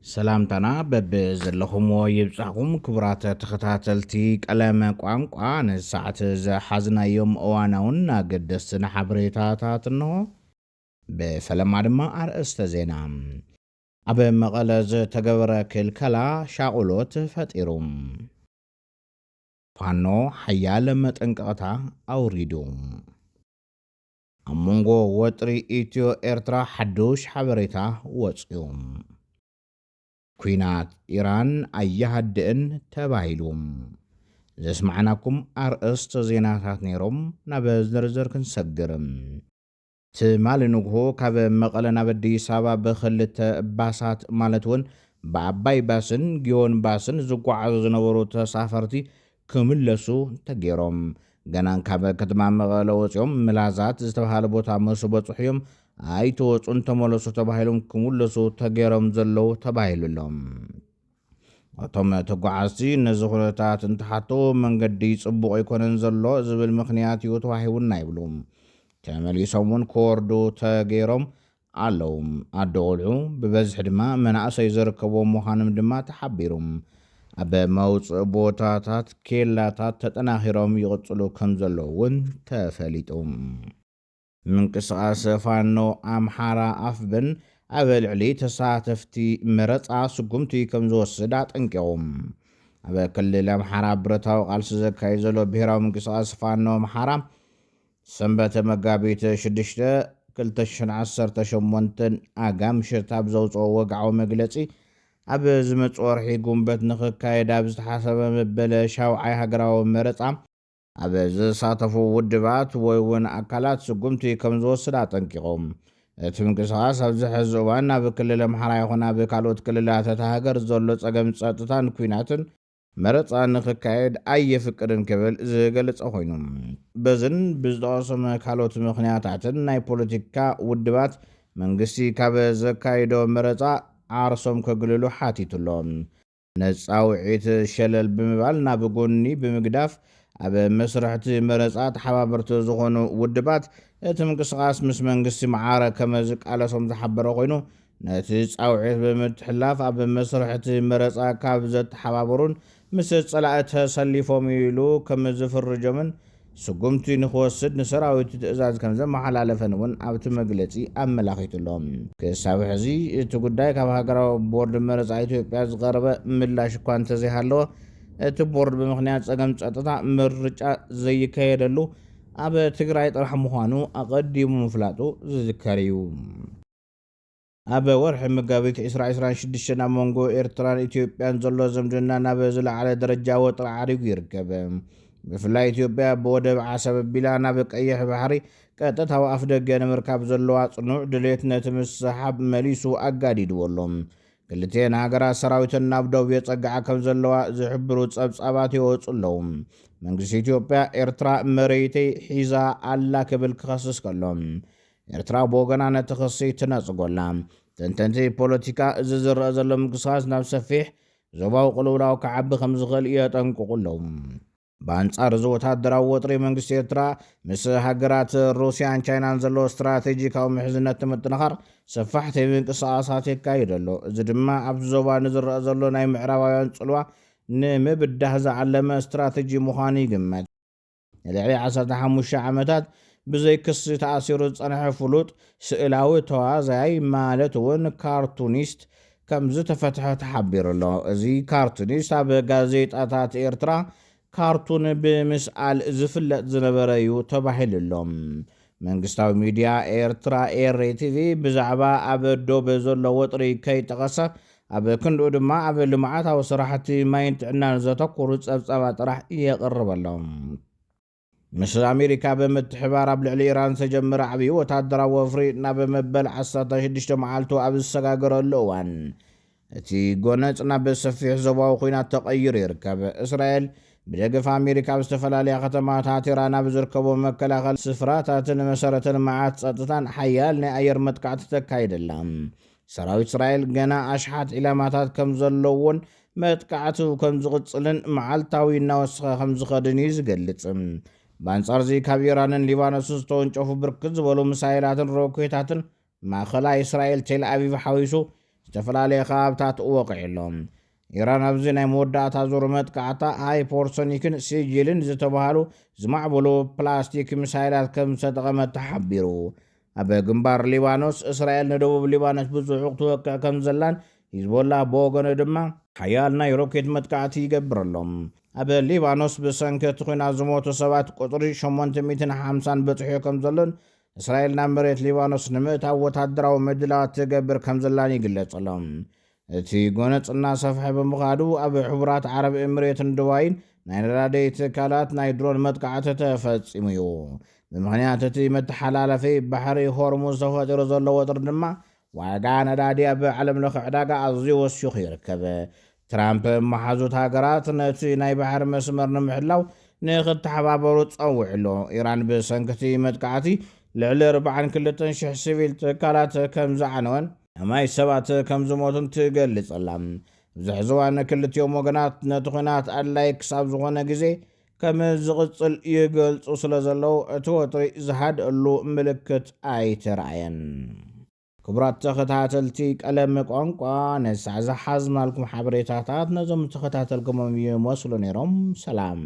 ሰላምታና በብዘለኹም ይብጻኹም ክቡራት ተኸታተልቲ ቀለመ ቋንቋ ንሰዓት ዝሓዝናዮም እዋናውን ኣገደስትን ሓበሬታታት እንሆ። ብፈለማ ድማ ኣርእስተ ዜና። ኣብ መቐለ ዝተገበረ ክልከላ ሻቑሎት ፈጢሩ። ፋኖ ሓያል መጠንቀቕታ ኣውሪዱ። ኣብ መንጎ ወጥሪ ኢትዮ ኤርትራ ሓዱሽ ሓበሬታ ወፅዩ። ኩናት ኢራን ኣያሃድእን ተባሂሉ። ዘስማዕናኩም ኣርእስተ ዜናታት ነይሮም። ናብ ዝርዝር ክንሰግር። ትማሊ ንግሆ ካብ መቐለ ናብ ኣዲስ ኣበባ ብኽልተ ባሳት ማለት እውን ብዓባይ ባስን ጊዮን ባስን ዝጓዓዙ ዝነበሩ ተሳፈርቲ ክምለሱ ተገይሮም። ገናን ካብ ከተማ መቐለ ወፂኦም ምላዛት ዝተባሃለ ቦታ ምስ በፅሑ እዮም ኣይተወፁን ተመለሱ ተባሂሎም ክምለሱ ተገይሮም ዘለው ተባሂሉሎም። እቶም ተጓዓዝቲ ነዚ ኩነታት እንትሓቶ መንገዲ ጽቡቕ ኣይኮነን ዘሎ ዝብል ምክንያት እዩ ተዋሂቡና ይብሉ። ተመሊሶም እውን ክወርዱ ተገይሮም ኣለው። ኣዶ ቆልዑ ብበዝሒ ድማ መናእሰይ ዝርከቦም ምዃኖም ድማ ተሓቢሩ። ኣብ መውፅእ ቦታታት ኬላታት ተጠናኺሮም ይቕፅሉ ከም ዘለዉ እውን ተፈሊጡ። ምንቅስቓስ ፋኖ ኣምሓራ ኣፍብን ኣብ ልዕሊ ተሳተፍቲ መረፃ ስጉምቲ ከም ዝወስድ ኣጠንቂቖም። ኣብ ክልል ኣምሓራ ብረታዊ ቃልሲ ዘካይድ ዘሎ ብሄራዊ ምንቅስቓስ ፋኖ ኣምሓራ ሰንበተ መጋቢት 6 2018 ኣጋምሽት ኣብ ዘውፅኦ ወግዓዊ መግለፂ ኣብ ዝመፅእ ወርሒ ጉንበት ንኽካየድ ኣብ ዝተሓሰበ መበለ ሻውዓይ ሃገራዊ መረፃ ኣብ ዝሳተፉ ውድባት ወይ እውን ኣካላት ስጉምቲ ከም ዝወስድ ኣጠንቂቖም። እቲ ምንቅስቓስ ኣብዚ ሕዚ እዋን ኣብ ክልል ኣምሓራ ይኹን ኣብ ካልኦት ክልላት እታ ሃገር ዘሎ ፀገም ፀጥታን ኩናትን መረፃ ንኽካየድ ኣይፍቅድን ክብል ዝገልጸ ኮይኑ በዝን ብዝጠቐሶም ካልኦት ምኽንያታትን ናይ ፖለቲካ ውድባት መንግስቲ ካብ ዘካይዶ መረፃ ዓርሶም ከግልሉ ሓቲቱሎም። ነፃ ውዒት ሸለል ብምባል ናብ ጎኒ ብምግዳፍ ኣብ መስርሕቲ መረፃ ተሓባበርቲ ዝኾኑ ውድባት እቲ ምንቅስቓስ ምስ መንግስቲ መዓረ ከም ዝቃለሶም ዝሓበረ ኮይኑ ነቲ ፃውዒት ብምትሕላፍ ኣብ መስርሕቲ መረፃ ካብ ዘተሓባበሩን ምስ ፀላእ ተሰሊፎም ኢሉ ከም ዝፍርጆምን ስጉምቲ ንክወስድ ንሰራዊት ትእዛዝ ከም ዘመሓላለፈን እውን ኣብቲ መግለፂ ኣመላኺቱሎም። ክሳብ ሕዚ እቲ ጉዳይ ካብ ሃገራዊ ቦርድ መረፃ ኢትዮጵያ ዝቐረበ ምላሽ እኳ እንተዘይሃለወ እቲ ቦርድ ብምኽንያት ፀገም ፀጥታ ምርጫ ዘይካየደሉ ኣብ ትግራይ ጥራሕ ምዃኑ ኣቐዲሙ ምፍላጡ ዝዝከር እዩ። ኣብ ወርሒ መጋቢት 2026 ኣብ መንጎ ኤርትራን ኢትዮጵያን ዘሎ ዝምድና ናብ ዝለዓለ ደረጃ ወጥሪ ዓሪጉ ይርከብ። ብፍላይ ኢትዮጵያ ብወደብ ዓሰብ ኣቢላ ናብ ቀይሕ ባሕሪ ቀጥታዊ ኣፍ ደገ ንምርካብ ዘለዋ ጽኑዕ ድሌት ነቲ ምስሓብ መሊሱ ኣጋዲድዎሎም። ክልቴን ሃገራት ሰራዊትን ናብ ደቡብ የጸግዓ ከም ዘለዋ ዝሕብሩ ጸብጻባት ይወፁ ኣለዉ። መንግስቲ ኢትዮጵያ ኤርትራ መሬተይ ሒዛ ኣላ ክብል ክኸስስ ከሎ ኤርትራ ብወገና ነቲ ክሲ ትነጽጎላ። ተንተንቲ ፖለቲካ እዚ ዝረአ ዘሎ ምንቅስቓስ ናብ ሰፊሕ ዞባዊ ቅልውላው ክዓቢ ከም ዝኽእል የጠንቅቑ ኣለዉ። በአንጻር እዚ ወታደራዊ ወጥሪ መንግስቲ ኤርትራ ምስ ሃገራት ሩስያን ቻይናን ዘለዎ ስትራቴጂካዊ ምሕዝነት ንምጥንኻር ሰፋሕቲ ምንቅስቓሳት የካይድ ኣሎ። እዚ ድማ ኣብቲ ዞባ ንዝረአ ዘሎ ናይ ምዕራባውያን ጽልዋ ንምብዳህ ዝዓለመ ስትራቴጂ ምዃኑ ይግመት። ንልዕሊ 15 ዓመታት ብዘይ ክሲ ተኣሲሩ ዝጸንሐ ፍሉጥ ስእላዊ ተዋዛይ ማለት እውን ካርቱኒስት ከም ዝተፈትሐ ተሓቢሩ ኣሎ። እዚ ካርቱኒስት ኣብ ጋዜጣታት ኤርትራ ካርቱን ብምስኣል ዝፍለጥ ዝነበረ እዩ ተባሂሉሎም። መንግስታዊ ሚድያ ኤርትራ ኤርቲቪ ብዛዕባ ኣብ ዶብ ዘሎ ወጥሪ ከይጠቐሰ ኣብ ክንድኡ ድማ ኣብ ልምዓታዊ ስራሕቲ ማይን ጥዕናን ዘተኮሩ ጸብጻባት ጥራሕ የቕርበሎም። ምስ ኣሜሪካ ብምትሕባር ኣብ ልዕሊ ኢራን ዝተጀመረ ዓብዪ ወታደራዊ ወፍሪ ናብ መበል 16 መዓልቱ ኣብ ዝሰጋገረሉ እዋን እቲ ጎነፅ ናብ ሰፊሕ ዞባዊ ኩናት ተቐይሩ ይርከብ። እስራኤል ብደገፍ ኣሜሪካ ኣብ ዝተፈላለያ ከተማታት ኢራን ኣብ ዝርከቡ መከላኸሊ ስፍራታትን መሰረተ ልምዓት ፀጥታን ሓያል ናይ ኣየር መጥቃዕቲ ተካይደላ። ሰራዊት እስራኤል ገና ኣሽሓት ዒላማታት ከም ዘለውን መጥቃዕቱ ከም ዝቕፅልን መዓልታዊ እናወስኸ ከም ዝኸድን እዩ ዝገልጽ። በአንጻር እዚ ካብ ኢራንን ሊባኖስን ዝተወንጨፉ ብርክት ዝበሉ ሚሳይላትን ሮኬታትን ማእኸላይ እስራኤል ቴል ኣቪቭ ሓዊሱ ዝተፈላለየ ከባብታት ወቂዕሎም ኢራን ኣብዚ ናይ መወዳእታ ዙር መጥቃዕታ ሃይፐርሶኒክን ሲጅልን ዝተባሃሉ ዝማዕበሉ ፕላስቲክ ሚሳይላት ከም ዝተጠቐመት ተሓቢሩ ኣብ ግንባር ሊባኖስ እስራኤል ንደቡብ ሊባኖስ ብዙሕ ክትወቅዕ ከም ዘላን ሂዝቦላ ብወገኑ ድማ ሓያል ናይ ሮኬት መጥቃዕቲ ይገብረሎም ኣብ ሊባኖስ ብሰንኪ እቲ ኩናት ዝሞቱ ሰባት ቁፅሪ 850 በፅሑ ከም ዘሎን እስራኤል ናብ መሬት ሊባኖስ ንምእታው ወታደራዊ ምድላዋት ትገብር ከም ዘላን ይግለጸሎም እቲ ጎነፅ እናሰፍሐ ብምኻዱ ኣብ ሕቡራት ዓረብ ኤምሬትን ዱባይን ናይ ነዳዲ ትካላት ናይ ድሮን መጥቃዕቲ ተፈጺሙ እዩ ብምኽንያት እቲ መተሓላለፊ ባሕሪ ሆርሙዝ ተፈጢሩ ዘሎ ወጥሪ ድማ ዋጋ ነዳዲ ኣብ ዓለም ለኸ ዕዳጋ ኣዝዩ ወሲኹ ይርከብ ትራምፕ መሓዙት ሃገራት ነቲ ናይ ባሕሪ መስመር ንምሕላው ንኽተሓባበሩ ፀውዒሎ ኢራን ብሰንኪ መጥቃዕቲ ልዕሊ 42,000 ሲቪል ትካላት ከም ዝዓነወን ኣማይ ሰባት ከም ዝሞቱን ትገልጽ ኣላ ኣብዚ ሕዚ እዋን ክልቲኦም ወገናት ነቲ ኩናት ኣድላይ ክሳብ ዝኾነ ግዜ ከም ዝቕፅል ይገልጹ ስለ ዘለው እቲ ወጥሪ ዝሃድአሉ ምልክት ኣይተረኣየን ክቡራት ተኸታተልቲ ቀለም ቋንቋ ነሳዕ ዝሓዝናልኩም ሓበሬታታት ነዞም ተኸታተልኩሞም ይመስሉ ነይሮም ሰላም